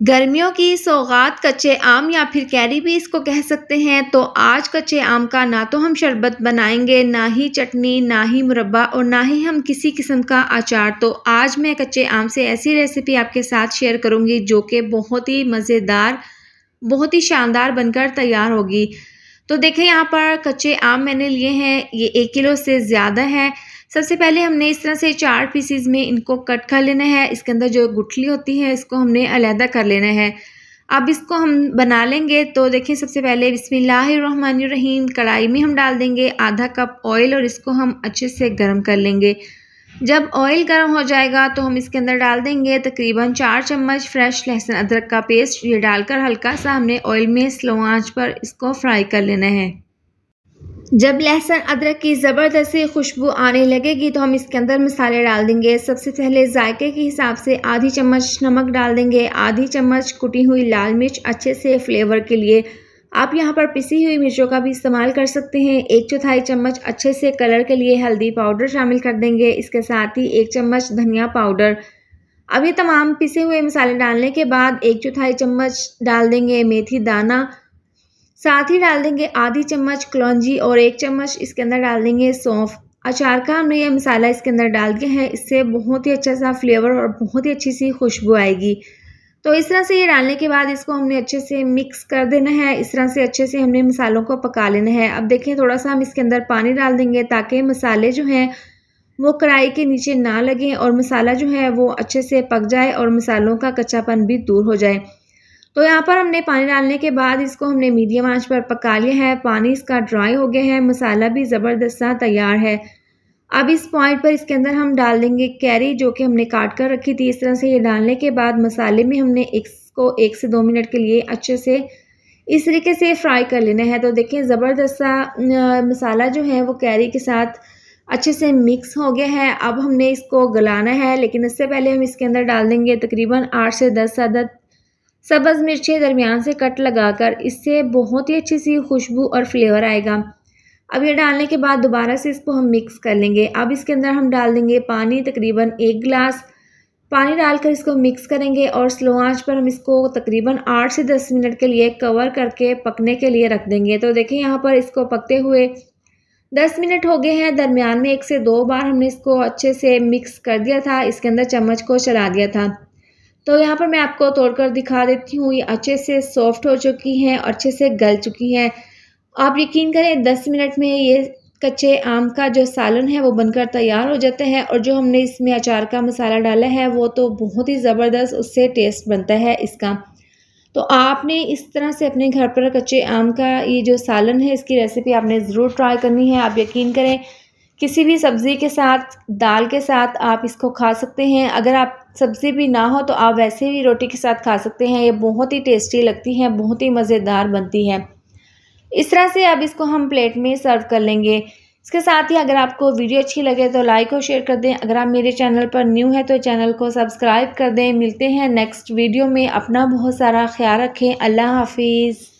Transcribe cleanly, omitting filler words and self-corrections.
गर्मियों की सौगात कच्चे आम या फिर कैरी भी इसको कह सकते हैं। तो आज कच्चे आम का ना तो हम शरबत बनाएंगे, ना ही चटनी, ना ही मुरब्बा और ना ही हम किसी किस्म का अचार। तो आज मैं कच्चे आम से ऐसी रेसिपी आपके साथ शेयर करूंगी जो कि बहुत ही मज़ेदार, बहुत ही शानदार बनकर तैयार होगी। तो देखिए यहाँ पर कच्चे आम मैंने लिए हैं, ये 1 किलो से ज़्यादा है। सबसे पहले हमने इस तरह से 4 पीसेज़ में इनको कट कर लेना है। इसके अंदर जो गुठली होती है इसको हमने अलहदा कर लेना है। अब इसको हम बना लेंगे। तो देखिए सबसे पहले बिस्मिल्लाहिर्रहमानिर्रहीम कढ़ाई में हम डाल देंगे आधा कप ऑयल और इसको हम अच्छे से गर्म कर लेंगे। जब ऑयल गर्म हो जाएगा तो हम इसके अंदर डाल देंगे तकरीबन 4 चम्मच फ्रेश लहसुन अदरक का पेस्ट। ये डालकर हल्का सा हमने ऑयल में स्लो आंच पर इसको फ्राई कर लेना है। जब लहसुन अदरक की ज़बरदस्त सी खुशबू आने लगेगी तो हम इसके अंदर मसाले डाल देंगे। सबसे पहले जायके के हिसाब से आधी चम्मच नमक डाल देंगे, आधी चम्मच कुटी हुई लाल मिर्च अच्छे से फ्लेवर के लिए। आप यहाँ पर पिसी हुई मिर्चों का भी इस्तेमाल कर सकते हैं। 1/4 चम्मच अच्छे से कलर के लिए हल्दी पाउडर शामिल कर देंगे। इसके साथ ही 1 चम्मच धनिया पाउडर। अब ये तमाम पिसे हुए मसाले डालने के बाद 1/4 चम्मच डाल देंगे मेथी दाना, साथ ही डाल देंगे आधी चम्मच कलौंजी और 1 चम्मच इसके अंदर डाल देंगे सौंफ। अचार का हमने ये मसाला इसके अंदर डाल दिया है, इससे बहुत ही अच्छा सा फ्लेवर और बहुत ही अच्छी सी खुशबू आएगी। तो इस तरह से ये डालने के बाद इसको हमने अच्छे से मिक्स कर देना है। इस तरह से अच्छे से हमने मसालों को पका लेना है। अब देखिए थोड़ा सा हम इसके अंदर पानी डाल देंगे ताकि मसाले जो हैं वो कढ़ाई के नीचे ना लगें और मसाला जो है वो अच्छे से पक जाए और मसालों का कच्चापन भी दूर हो जाए। तो यहाँ पर हमने पानी डालने के बाद इसको हमने मीडियम आंच पर पका लिया है। पानी इसका ड्राई हो गया है, मसाला भी ज़बरदस्त सा तैयार है। अब इस पॉइंट पर इसके अंदर हम डाल देंगे कैरी जो कि हमने काट कर रखी थी। इस तरह से ये डालने के बाद मसाले में हमने इसको 1 से 2 मिनट के लिए अच्छे से इस तरीके से फ्राई कर लेना है। तो देखिए ज़बरदस्त सा मसाला जो है वो कैरी के साथ अच्छे से मिक्स हो गया है। अब हमने इसको गलाना है, लेकिन इससे पहले हम इसके अंदर डाल देंगे तकरीबन 8 से 10 अदद सब्ज़ मिर्चें दरमियान से कट लगाकर। इससे बहुत ही अच्छी सी खुशबू और फ्लेवर आएगा। अब ये डालने के बाद दोबारा से इसको हम मिक्स कर लेंगे। अब इसके अंदर हम डाल देंगे पानी, तकरीबन 1 गिलास पानी डालकर इसको मिक्स करेंगे और स्लो आंच पर हम इसको तकरीबन 8 से 10 मिनट के लिए कवर करके पकने के लिए रख देंगे। तो देखिए यहाँ पर इसको पकते हुए 10 मिनट हो गए हैं। दरमियान में 1 से 2 बार हमने इसको अच्छे से मिक्स कर दिया था, इसके अंदर चम्मच को चला दिया था। तो यहाँ पर मैं आपको तोड़कर दिखा देती हूँ, ये अच्छे से सॉफ्ट हो चुकी हैं और अच्छे से गल चुकी हैं। आप यकीन करें 10 मिनट में ये कच्चे आम का जो सालन है वो बनकर तैयार हो जाता है और जो हमने इसमें अचार का मसाला डाला है वो तो बहुत ही ज़बरदस्त उससे टेस्ट बनता है इसका। तो आपने इस तरह से अपने घर पर कच्चे आम का ये जो सालन है इसकी रेसिपी आपने ज़रूर ट्राई करनी है। आप यकीन करें किसी भी सब्ज़ी के साथ, दाल के साथ आप इसको खा सकते हैं। अगर आप सब्ज़ी भी ना हो तो आप वैसे भी रोटी के साथ खा सकते हैं। ये बहुत ही टेस्टी लगती हैं, बहुत ही मज़ेदार बनती है। इस तरह से अब इसको हम प्लेट में सर्व कर लेंगे। इसके साथ ही अगर आपको वीडियो अच्छी लगे तो लाइक और शेयर कर दें। अगर आप मेरे चैनल पर न्यू हैं तो चैनल को सब्सक्राइब कर दें। मिलते हैं नेक्स्ट वीडियो में। अपना बहुत सारा ख्याल रखें। अल्लाह हाफ़िज़।